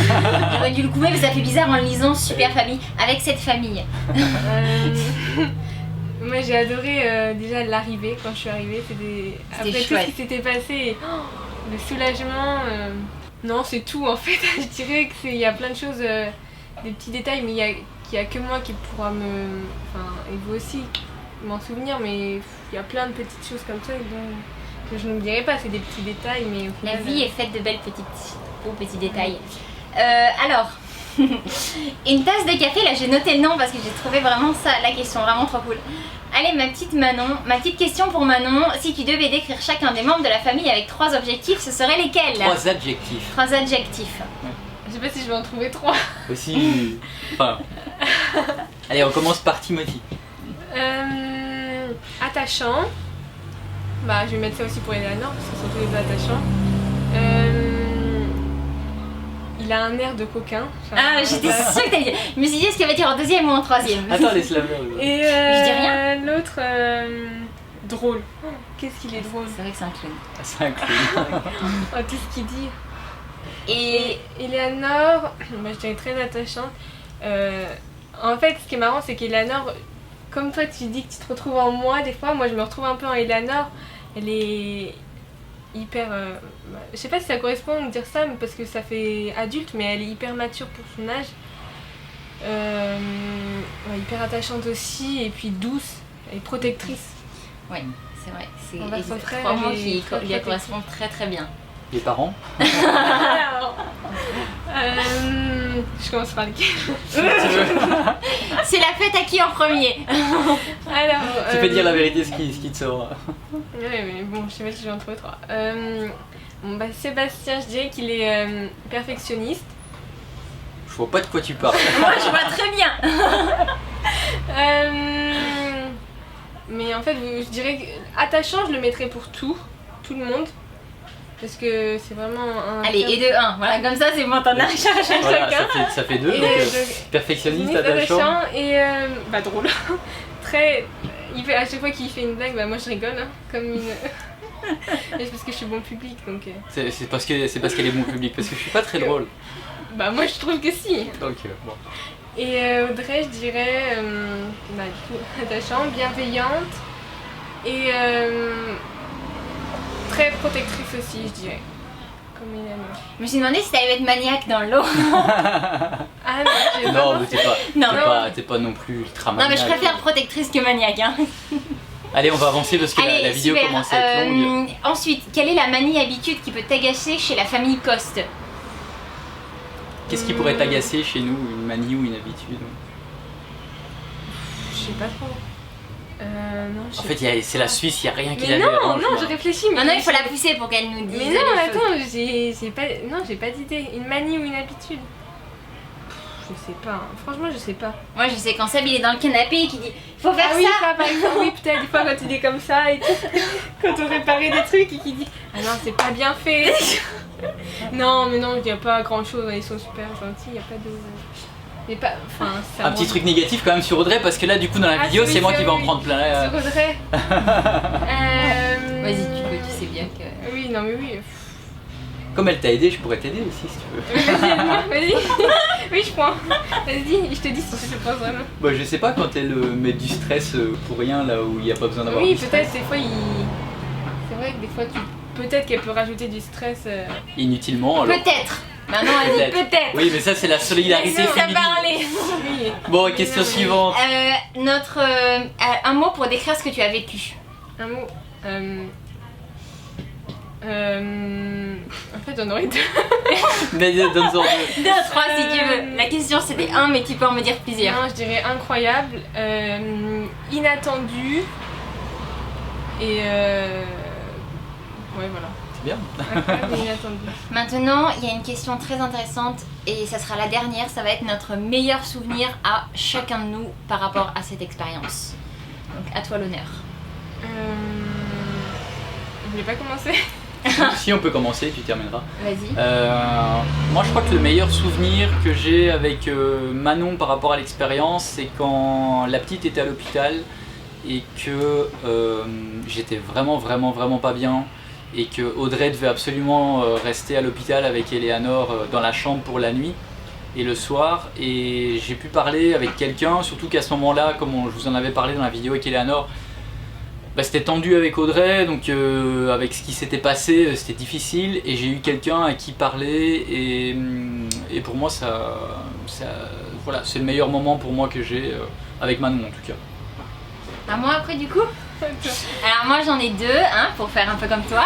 J'aurais dû le couper mais ça fait bizarre en le lisant super famille. Avec cette famille. Moi j'ai adoré déjà l'arrivée quand je suis arrivée. Après chouette. Tout ce qui s'était passé, le soulagement. Non c'est tout en fait. Je dirais qu'il y a plein de choses, des petits détails, mais il n'y a que moi qui pourra et vous aussi m'en souvenir, mais il y a plein de petites choses comme ça que je ne dirais pas, c'est des petits détails, mais au final, la vie est faite de beaux petits détails. Alors, une tasse de café, là j'ai noté le nom parce que j'ai trouvé vraiment ça, la question vraiment trop cool. Allez ma petite question pour Manon, si tu devais décrire chacun des membres de la famille avec 3 objectifs, ce seraient lesquels? 3 adjectifs. 3 adjectifs. Je sais pas si je vais en trouver 3. Aussi. Enfin. Allez, on commence par Timothy. Attachant. Bah, je vais mettre ça aussi pour Eleanor parce qu'ils sont tous les deux attachants. Il a un air de coquin. Ah, j'étais sûre que t'allais dire. Je me suis dit, est-ce qu'elle va dire en deuxième ou en troisième? Attends, laisse-la faire. Et Je dis rien. L'autre, drôle. Qu'est-ce qu'il est drôle. C'est vrai que c'est un clown. C'est un clown. Oh, tout ce qu'il dit. Et Eleanor, bah, je dirais très attachante. En fait, ce qui est marrant, c'est qu'Eleanor, comme toi, tu dis que tu te retrouves en moi, des fois, moi, je me retrouve un peu en Eleanor. Elle est hyper... je sais pas si ça correspond de dire ça, mais parce que ça fait adulte, mais elle est hyper mature pour son âge. Ouais, hyper attachante aussi, et puis douce et protectrice. ouais, c'est vrai. C'est Envers son frère, trois mots elle est qui très lui correspondent très très bien. Les parents. Alors, je commence par lequel? C'est la fête à qui en premier? Alors, Tu peux dire la vérité, ce qui te sort. Ouais, mais bon, je sais pas si je vais en trouver trois. Bon, bah, Sébastien, je dirais qu'il est perfectionniste. Je vois pas de quoi tu parles. Moi je vois très bien. Mais en fait, je dirais que attachant, je le mettrais pour tout le monde. Parce que c'est vraiment un. Allez, et de 1, voilà, comme ça c'est bon, t'en as chacun. Voilà, ça fait deux. Et Donc, donc, perfectionniste, attachant attachant. et bah drôle. Très. Il fait, à chaque fois qu'il fait une blague, bah moi je rigole, hein, comme une. Et c'est parce que je suis bon public donc. C'est parce qu'elle est bon public, parce que je suis pas très drôle. Bah moi je trouve que si. Donc bon. Et Audrey, je dirais, bah, du coup, attachant, bienveillante et très protectrice aussi, je dirais. Comme Eleanor. Je me suis demandé si t'allais être maniaque dans l'eau. Ah non, j'ai Non, pas mais Non. t'es pas non plus ultra Non, mais je maniaque. préfère protectrice que maniaque. Hein. Allez, on va avancer parce que Allez, la vidéo super. commence à être longue. Ensuite, quelle est la manie habitude qui peut t'agacer chez la famille Coste? Qu'est-ce qui pourrait t'agacer chez nous, une manie ou une habitude? Je sais pas trop. Non, je En sais fait, c'est la Suisse, il n'y a rien qui Mais la non, dérange. non, je réfléchis. Mais Maintenant, il faut la pousser pour qu'elle nous dise. Mais les non, choses. attends, j'ai pas. Non, j'ai pas d'idée. Une manie ou une habitude? Je sais pas. Hein. Franchement, je sais pas. Moi, je sais quand Seb il est dans le canapé et qu'il dit faut faire Ah oui, ça. ça par exemple, oui, peut-être des fois quand il est comme ça et tout. Quand on réparait des trucs et qu'il dit ah non, c'est pas bien fait. Non, mais non, il n'y a pas grand chose. Ils sont super gentils, il n'y a pas de. Mais pas. Enfin, c'est Un petit truc négatif quand même sur Audrey, parce que là, du coup, dans la vidéo, oui, c'est moi qui vais en oui. prendre plein. Sur Audrey. Vas-y, tu sais bien que. Oui, non, mais oui. Comme elle t'a aidé, je pourrais t'aider aussi si tu veux. Vas-y. Oui, je prends. Vas-y, je te dis si je le pense vraiment. Bah, je sais pas quand elle met du stress pour rien là où il n'y a pas besoin d'avoir Oui, du stress. peut-être, des fois, c'est vrai que des fois, peut-être qu'elle peut rajouter du stress. Inutilement alors. Peut-être. Maintenant, elle dit peut-être. Oui, mais ça, c'est la solidarité Ça féminine. parlait. Oui. Bon, question suivante. Un mot pour décrire ce que tu as vécu. Un mot. En fait, j'en aurais deux. Mais donne-en deux. 2, 3 si tu veux. La question c'était 1, mais tu peux en me dire plusieurs. Non, je dirais incroyable, inattendu et ouais, voilà. C'est bien. Incroyable et inattendu. Maintenant, il y a une question très intéressante et ça sera la dernière. Ça va être notre meilleur souvenir à chacun de nous par rapport à cette expérience. Donc, à toi l'honneur. Je voulais pas commencer. Si on peut commencer, tu termineras. Vas-y. Moi, je crois que le meilleur souvenir que j'ai avec Manon par rapport à l'expérience, c'est quand la petite était à l'hôpital et que j'étais vraiment pas bien et que Audrey devait absolument rester à l'hôpital avec Eleanor dans la chambre pour la nuit et le soir. Et j'ai pu parler avec quelqu'un, surtout qu'à ce moment-là, comme je vous en avais parlé dans la vidéo avec Eleanor, bah, c'était tendu avec Audrey, donc avec ce qui s'était passé, c'était difficile et j'ai eu quelqu'un à qui parler et pour moi voilà, c'est le meilleur moment pour moi que j'ai avec Manon en tout cas. À moi après du coup. Alors moi j'en ai 2, hein, pour faire un peu comme toi.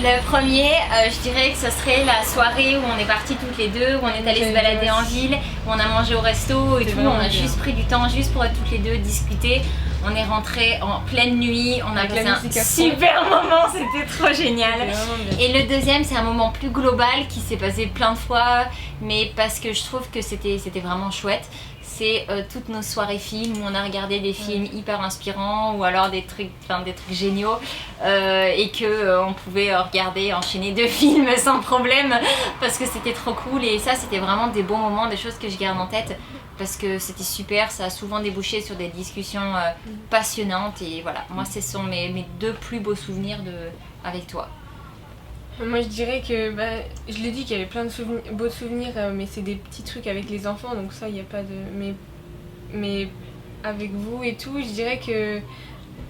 Le premier, je dirais que ce serait la soirée où on est partis toutes les deux, où on est allé se balader en ville, où on a mangé au resto et tout, on a juste pris du temps juste pour être toutes les deux, discuter. On est rentrés en pleine nuit, on a passé un super moment, c'était trop génial. Et le deuxième, c'est un moment plus global qui s'est passé plein de fois, mais parce que je trouve que c'était vraiment chouette. c'est toutes nos soirées films où on a regardé des films hyper inspirants ou alors des trucs géniaux et que on pouvait regarder, enchaîner 2 films sans problème parce que c'était trop cool. Et ça, c'était vraiment des bons moments, des choses que je garde en tête parce que c'était super. Ça a souvent débouché sur des discussions passionnantes et voilà, moi ce sont mes 2 plus beaux souvenirs avec toi. Moi je dirais que, je l'ai dit qu'il y avait plein de beaux souvenirs, mais c'est des petits trucs avec les enfants, donc ça il n'y a pas de... Mais avec vous et tout, je dirais que,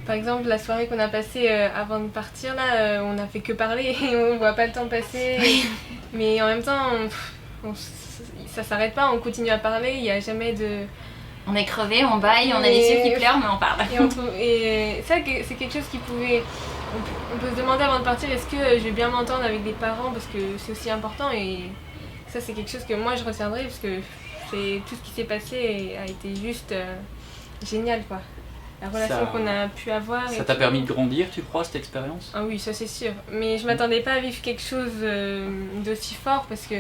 par exemple, la soirée qu'on a passée avant de partir, là, on a fait que parler et on voit pas le temps passer. Mais en même temps, ça s'arrête pas, on continue à parler, il n'y a jamais de... On est crevé, on baille, on a les yeux qui pleurent, mais on parle. Et ça, c'est quelque chose qui pouvait... On peut se demander avant de partir, est-ce que je vais bien m'entendre avec des parents parce que c'est aussi important, et ça c'est quelque chose que moi je retiendrai parce que tout ce qui s'est passé a été juste génial quoi. La relation qu'on a pu avoir. Ça t'a permis de grandir, tu crois, cette expérience? Ah oui, ça c'est sûr. Mais je m'attendais pas à vivre quelque chose d'aussi fort parce que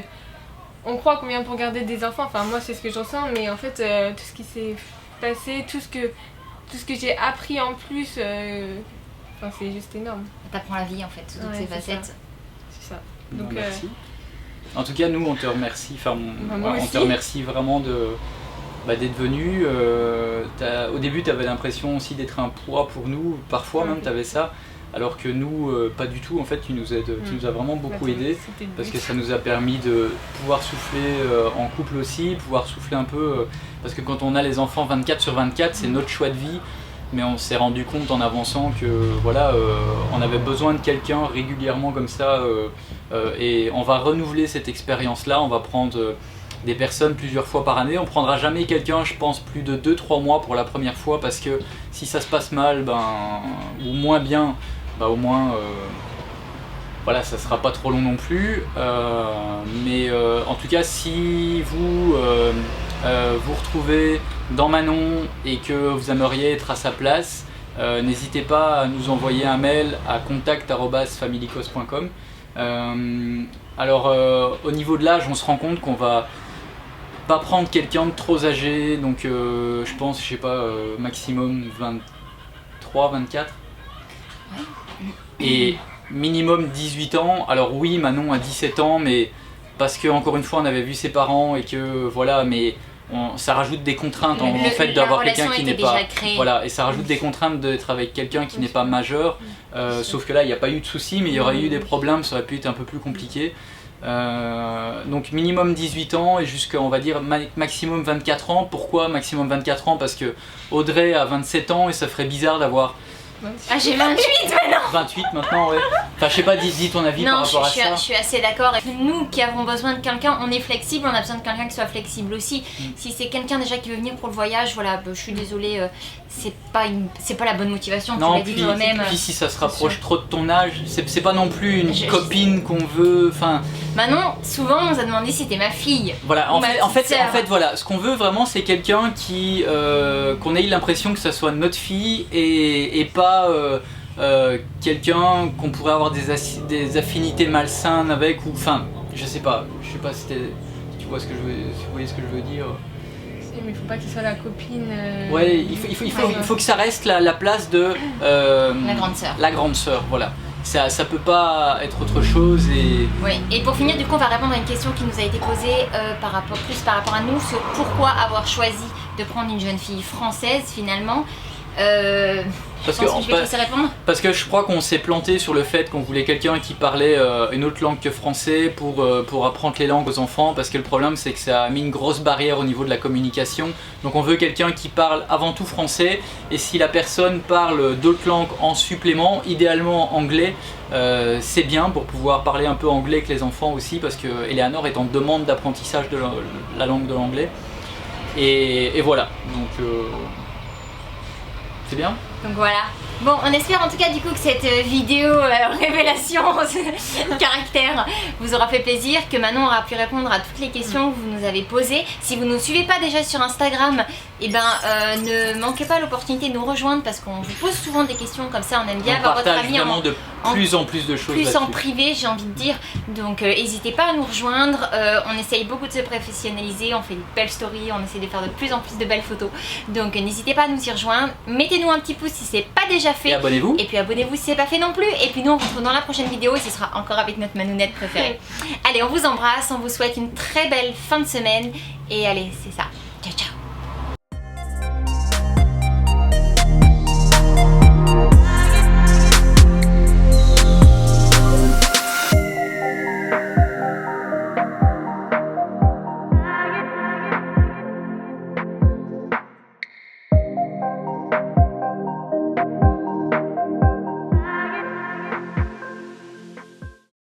on croit qu'on vient pour garder des enfants, enfin moi c'est ce que je ressens, mais en fait tout ce qui s'est passé, tout ce que j'ai appris en plus... Enfin, c'est juste énorme. Ça t'apprend la vie en fait, sous toutes ses facettes. C'est ça. Donc, merci. En tout cas, nous on te remercie, on te remercie vraiment d'être venu. Au début, tu avais l'impression aussi d'être un poids pour nous, parfois même tu avais ça, alors que nous, pas du tout. En fait, tu nous as vraiment beaucoup aidé parce que ça nous a permis de pouvoir souffler en couple aussi, pouvoir souffler un peu, parce que quand on a les enfants 24/24, c'est notre choix de vie. Mais on s'est rendu compte en avançant que voilà, on avait besoin de quelqu'un régulièrement comme ça et on va renouveler cette expérience-là, on va prendre des personnes plusieurs fois par année, on prendra jamais quelqu'un, je pense, plus de 2-3 mois pour la première fois parce que si ça se passe mal ou moins bien, au moins voilà, ça sera pas trop long non plus, mais en tout cas si vous vous retrouvez dans Manon et que vous aimeriez être à sa place, n'hésitez pas à nous envoyer un mail à contact@familycause.com. Alors au niveau de l'âge, on se rend compte qu'on va pas prendre quelqu'un de trop âgé, donc je pense, je sais pas, maximum 23, 24 et minimum 18 ans. Alors oui, Manon a 17 ans, mais parce que encore une fois on avait vu ses parents et que voilà, mais ça rajoute des contraintes en fait d'avoir quelqu'un qui n'est pas voilà, et ça rajoute des contraintes d'être avec quelqu'un qui n'est pas majeur, sauf que là il n'y a pas eu de soucis, mais il y aurait eu des problèmes, ça aurait pu être un peu plus compliqué. Donc minimum 18 ans et jusqu'à, on va dire, maximum 24 ans. Pourquoi maximum 24 ans? Parce que Audrey a 27 ans et ça ferait bizarre d'avoir... Ah, j'ai 28 maintenant. 28 maintenant, ouais. Enfin, je sais pas, dis ton avis par rapport à ça. Je suis assez d'accord. Nous qui avons besoin de quelqu'un, on est flexible, on a besoin de quelqu'un qui soit flexible aussi. Si c'est quelqu'un déjà qui veut venir pour le voyage, voilà, je suis désolée, c'est pas la bonne motivation. Non, puis si ça se rapproche trop de ton âge, c'est pas non plus une copine qu'on veut. Enfin. Manon, souvent on nous a demandé si c'était ma fille. Voilà, en fait, voilà, ce qu'on veut vraiment, c'est quelqu'un qui qu'on ait l'impression que ça soit notre fille et pas quelqu'un qu'on pourrait avoir des affinités malsaines avec, ou enfin, je sais pas si tu vois ce que vous voyez ce que je veux dire. Mais il faut pas que ce soit la copine. Ouais, il faut que ça reste la place de la grande sœur. La grande sœur, voilà. Ça peut pas être autre chose et... Oui, et pour finir, du coup, on va répondre à une question qui nous a été posée par rapport à nous, sur pourquoi avoir choisi de prendre une jeune fille française finalement. Parce que je crois qu'on s'est planté sur le fait qu'on voulait quelqu'un qui parlait une autre langue que français pour apprendre les langues aux enfants, parce que le problème c'est que ça a mis une grosse barrière au niveau de la communication. Donc on veut quelqu'un qui parle avant tout français, et si la personne parle d'autres langues en supplément, idéalement anglais, c'est bien pour pouvoir parler un peu anglais avec les enfants aussi, parce que Eleanor est en demande d'apprentissage de la langue de l'anglais. Et voilà, donc... c'est bien. Donc voilà. Bon, on espère en tout cas du coup que cette vidéo révélation caractère vous aura fait plaisir, que Manon aura pu répondre à toutes les questions que vous nous avez posées. Si vous ne nous suivez pas déjà sur Instagram, et ne manquez pas l'opportunité de nous rejoindre parce qu'on vous pose souvent des questions comme ça, on aime bien On avoir votre partage avis vraiment de plus en plus de choses plus en là-dessus. privé, j'ai envie de dire. Donc n'hésitez pas à nous rejoindre, on essaye beaucoup de se professionnaliser, on fait de belles stories, on essaie de faire de plus en plus de belles photos. Donc n'hésitez pas à nous y rejoindre, mettez-nous un petit pouce si c'est pas déjà fait. Et abonnez-vous. Et puis abonnez-vous si c'est pas fait non plus. Et puis nous on se retrouve dans la prochaine vidéo et ce sera encore avec notre Manounette préférée. Allez, on vous embrasse, on vous souhaite une très belle fin de semaine et allez, c'est ça.